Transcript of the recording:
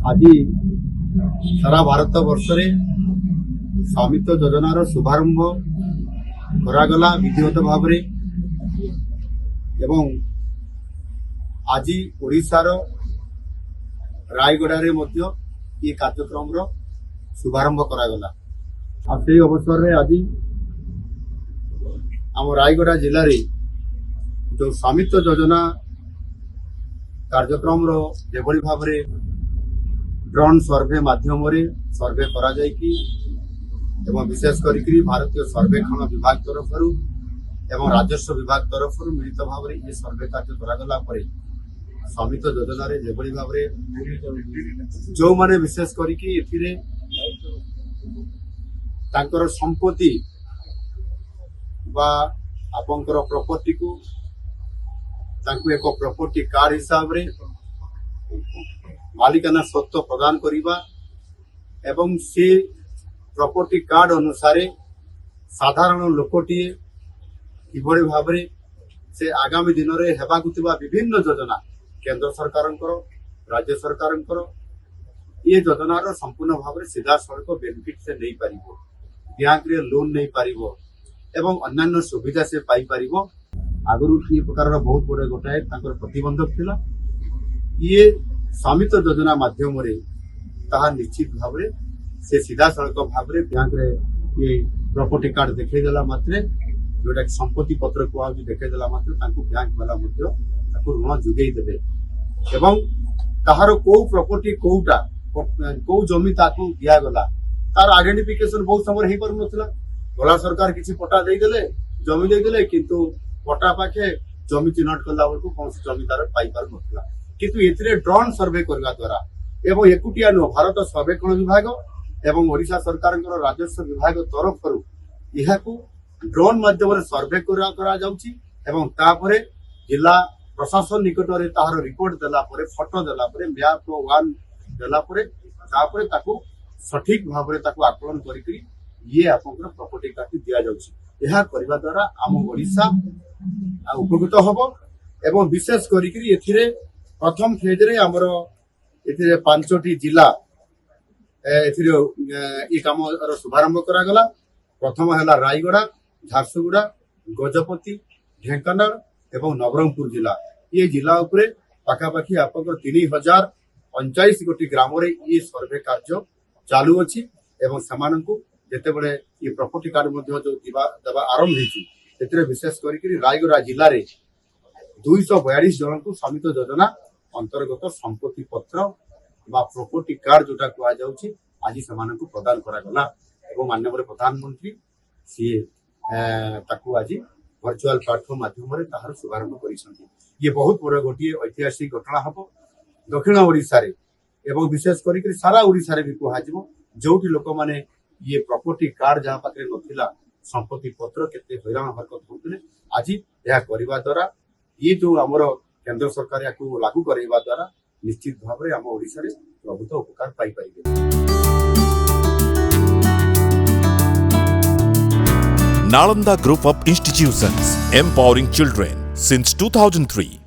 आज सारा भारत वर्ष स्वामित्व योजनार शुभारंभ करागला विधिवत भाव एवं आज ओडिशार रायगड़ा ये कार्यक्रम शुभारंभ करागला। से अवसर में आज आम रायगड़ा जिले में जो स्वामित्व योजना कार्यक्रम जेभली भाव ड्रोन सर्वे माध्यम सर्वे करा जायकी एवं विशेष करी भारतीय सर्वेक्षण विभाग तरफ एवं राजस्व विभाग तरफ मिलित भाव ये सर्वे कार्य करागला स्वामित्व योजना जेभली भाव जो माने विशेष करी तांकर संपत्ति बा आपंकर प्रॉपर्टी को तांको एक प्रॉपर्टी कार्ड हिसाब रे मालिकाना स्वत्व प्रदान करिबा एवं से प्रॉपर्टी कार्ड अनुसार साधारण लोकटीए किभଳି भाबरे से आगामी दिन रे हेबाकु थिबा विभिन्न योजना केंद्र सरकारंकर राज्य सरकारंकर ये योजनार संपूर्ण भाव सीधा सड़क बेनिफिट से नहीं पारिबो बैंक रे लोन नहीं पारिबो एवं अन्य सुविधा से पाई पारिबो। आगुरी ये प्रकार बहुत बड़े गोटाए प्रतिबंधक थिला ये स्वामित्व योजना माध्यम निश्चित भाव से सीधा सड़क भाव बैंक रे ये प्रॉपर्टी कार्ड देखेदेला मात्रे जोटा संपत्ति पत्र को देखेदेला मात्रे बैंक वाला ऋण जोगई देवे एवं ताहार को प्रॉपर्टी कोटा को जमी ताकू दिगला तार आइडेंटिफिकेशन बहुत समय हो पार ना गला सरकार किसी पट्टा देदेले जमी देदेले किंतु पट्टा पाखे जमी चिन्हट कला बेलू कौन जमीदार पाई पार ना किंतु एथिरे ड्रोन सर्वे करने द्वारा एवं एकुटिया नुह भारत सर्वेक्षण विभाग एवं ओडिशा सरकार राजस्व विभाग तरफ यह ड्रोन माध्यम सर्वे करा जाउची एवं तापरे जिला प्रशासन निकट में तार रिपोर्ट देला परे फोटो देला परे मैप वन देला परे तापरे ताकू सठिक भाव में आकलन करी ये आपंकर प्रॉपर्टी कार्ड दिया जाउची। यह करबा द्वारा आम ओडिशा उपकृत हबो एवं विशेष करी एथिरे प्रथम फेज रे हमर एथिरे 5टी जिला एथिरे ये काम शुभारंभ करा गला। प्रथम है रायगड़ा झारसुगुड़ा गजपति ढेंकानाल एवं नवरंगपुर जिला ये जिला उपरे पाखापाखि आपंकर 3049 गोटी ग्राम रे ये सर्वे कार्य चालू अच्छी एवं सेमानंकु जेते बड़े ये प्रॉपर्टी कार्ड जो देवा आरंभ होती विशेष करी रायगड़ा जिले में 242 जन को स्वामित्व योजना अंतर्गत संपत्ति पत्र बा प्रॉपर्टी कार्ड जोटा कहुच्छी आज से प्रदान करागला एवं माननीय प्रधानमंत्री सी आज वर्चुअल प्लाटफॉर्म माध्यम तार शुभारंभ कर ये बहुत बड़ गोटे ऐतिहासिक घटना हम दक्षिण ओडिशा रे एवं विशेष करी सारा ओडिशा रे भी कहुब जो लोक मैंने ये प्रॉपर्टी कार्ड जहाँ पाखे नथिला संपत्ति पत्र केते हैरान हरकत होते आज यह करने द्वारा ये जो आमर केंद्र सरकार या लागू करवा द्वारा निश्चित भाव में आम ओडिशा रे प्रभुत्व उपकार पाई परिबे। Nalanda Group of Institutions, empowering children since 2003.